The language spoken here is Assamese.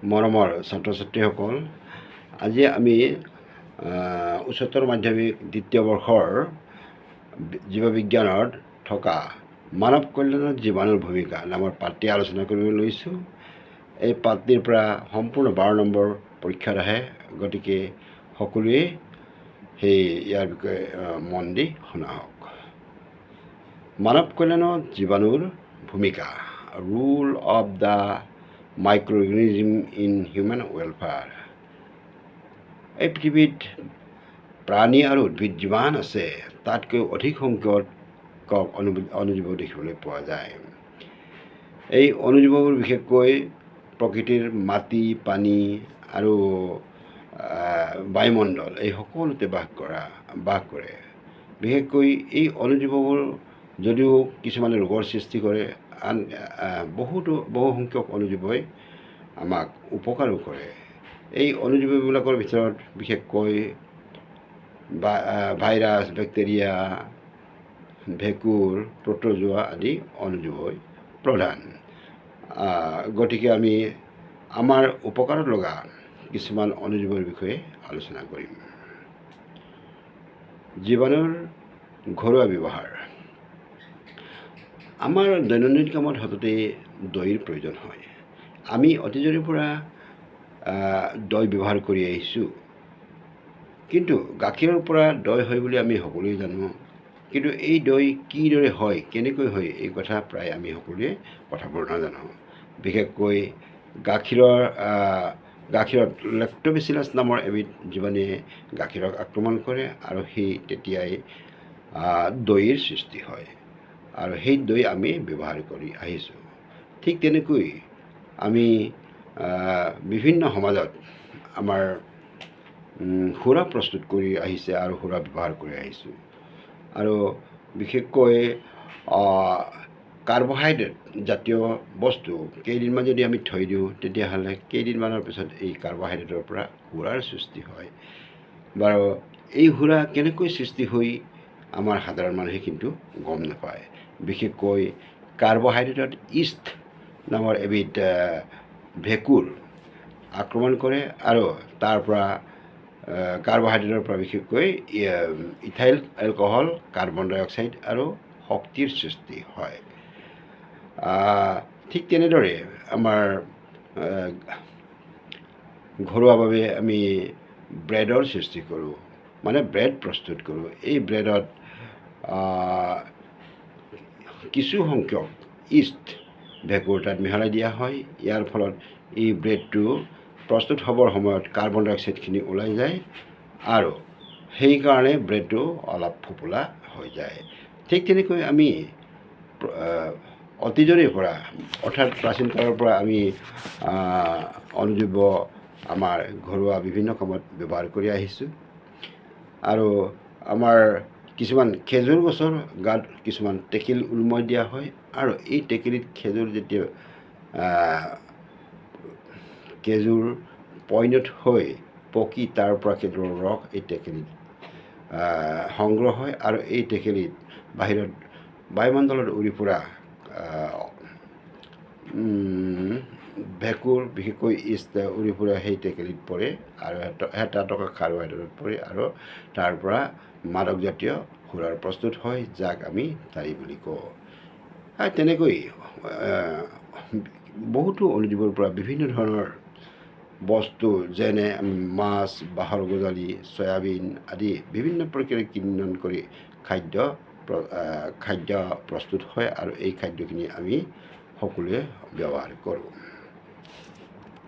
মৰমৰ ছাত্ৰ ছাত্ৰীসকল, আজি আমি উচ্চতৰ মাধ্যমিক দ্বিতীয় বৰ্ষৰ জীৱবিজ্ঞানত থকা মানৱ কল্যাণত জীৱাণুৰ ভূমিকা নামৰ পাঠটি আলোচনা কৰিবলৈ লৈছোঁ। এই পাঠটিৰ পৰা সম্পূৰ্ণ 12 নম্বৰ পৰীক্ষাত আহে, গতিকে সকলোৱে ইয়াৰ বিষয়ে মন দি শুনা হওক। মানৱ কল্যাণত জীৱাণুৰ ভূমিকা, role of the microorganism in human welfare. এই পৃথিৱীত প্ৰাণী আৰু উদ্ভিদ যিমান আছে তাতকৈ অধিক সংখ্যক অণুজীৱ দেখিবলৈ পোৱা যায়। এই অণুজীৱবোৰ বিশেষকৈ প্ৰকৃতিৰ মাটি, পানী আৰু বায়ুমণ্ডল এই সকলোতে বাস কৰে। বিশেষকৈ এই অণুজীৱবোৰ যদিও কিছুমানে ৰোগৰ সৃষ্টি কৰে, আন বহু সংখ্যক অণুজীৱই আমাক উপকাৰো কৰে। এই অণুজীৱবিলাকৰ ভিতৰত বিশেষকৈ ভাইৰাছ, বেক্টেৰিয়া, ভেঁকুৰ, প্ৰট'জোৱা আদি অণুজীৱই প্ৰধান। গতিকে আমি আমাৰ উপকাৰত লগা কিছুমান অণুজীৱৰ বিষয়ে আলোচনা কৰিম। জীৱাণুৰ ঘৰুৱা ব্যৱহাৰ। আমাৰ দৈনন্দিন কামত সততে দৈৰ প্ৰয়োজন হয়। আমি অতীজৰে পৰা দৈ ব্যৱহাৰ কৰি আহিছোঁ, কিন্তু গাখীৰৰ পৰা দৈ হয় বুলি আমি সকলোৱে জানো। কিন্তু এই দৈ কিদৰে হয়, কেনেকৈ হয়, এই কথা প্ৰায় আমি সকলোৱে কথাবোৰ নাজানো। বিশেষকৈ গাখীৰত লেক্টোবেচিলাছ নামৰ এবিধ জীৱাণুৱে গাখীৰক আক্ৰমণ কৰে আৰু তেতিয়াই দৈৰ সৃষ্টি হয়, আৰু সেই দৈ আমি ব্যৱহাৰ কৰি আহিছোঁ। ঠিক তেনেকৈ আমি বিভিন্ন সমাজত আমাৰ সুৰা প্ৰস্তুত কৰি আহিছে আৰু সুৰা ব্যৱহাৰ কৰি আহিছোঁ। আৰু বিশেষকৈ কাৰ্বহাইড্ৰেট জাতীয় বস্তু কেইদিনমান যদি আমি থৈ দিওঁ, তেতিয়াহ'লে কেইদিনমানৰ পিছত এই কাৰ্বহাইড্ৰেটৰ পৰা সুৰাৰ সৃষ্টি হয়। বাৰু এই সুৰা কেনেকৈ সৃষ্টি হৈ আমাৰ সাধাৰণ মানুহে কিন্তু গম নাপায়। বিশেষকৈ কাৰ্বহাইড্ৰেটত ইষ্ট নামৰ এবিধ ভেঁকুৰ আক্ৰমণ কৰে আৰু তাৰ পৰা কাৰ্বহাইড্ৰেটৰ পৰা বিশেষকৈ ইথাইল এলকহল, কাৰ্বন ডাই অক্সাইড আৰু শক্তিৰ সৃষ্টি হয়। ঠিক তেনেদৰে আমাৰ ঘৰুৱাভাৱে আমি ব্ৰেডৰ সৃষ্টি কৰোঁ, মানে ব্ৰেড প্ৰস্তুত কৰোঁ। এই ব্ৰেডত কিছু সংখ্যক ইষ্ট ভেঁকুৰ তাত মিহলাই দিয়া হয়। ইয়াৰ ফলত এই ব্ৰেডটো প্ৰস্তুত হ'বৰ সময়ত কাৰ্বন ডাই অক্সাইডখিনি ওলাই যায় আৰু সেইকাৰণে ব্ৰেডটো অলপ ফোপোলা হৈ যায়। ঠিক তেনেকৈ আমি অতীজৰে পৰা, অৰ্থাৎ প্ৰাচীন কালৰ পৰা আমি অণুজীৱ আমাৰ ঘৰুৱা বিভিন্ন কামত ব্যৱহাৰ কৰি আহিছোঁ। আৰু আমাৰ কিছুমান খেজুৰ গছৰ গাত কিছুমান টেকেলি ওলমাই দিয়া হয়, আৰু এই টেকেলিত খেজুৰ যেতিয়া খেজুৰ পইণত হৈ পকি তাৰ পৰা খেজুৰৰ ৰস এই টেকেলিত সংগ্ৰহ হয়, আৰু এই টেকেলিত বাহিৰত বায়ুমণ্ডলত উৰি ফুৰা ভেঁকুৰ, বিশেষকৈ ইষ্ট উৰি ফুৰা সেই টেকেলিত পৰে আৰু তাত থকা কাৰ্বহাইড্ৰেটত পৰে, আৰু তাৰ পৰা মাদকজাতীয় সুৰাৰ প্ৰস্তুত হয়, যাক আমি দাৰু বুলি কওঁ। তেনেকৈ বহুতো অণুজীৱৰ পৰা বিভিন্ন ধৰণৰ বস্তু, যেনে মাছ, বাঁহৰ গজালি, চয়াবিন আদি বিভিন্ন প্ৰক্ৰিয়াৰে কিনন কৰি খাদ্য প্ৰস্তুত হয়, আৰু এই খাদ্যখিনি আমি সকলোৱে ব্যৱহাৰ কৰোঁ।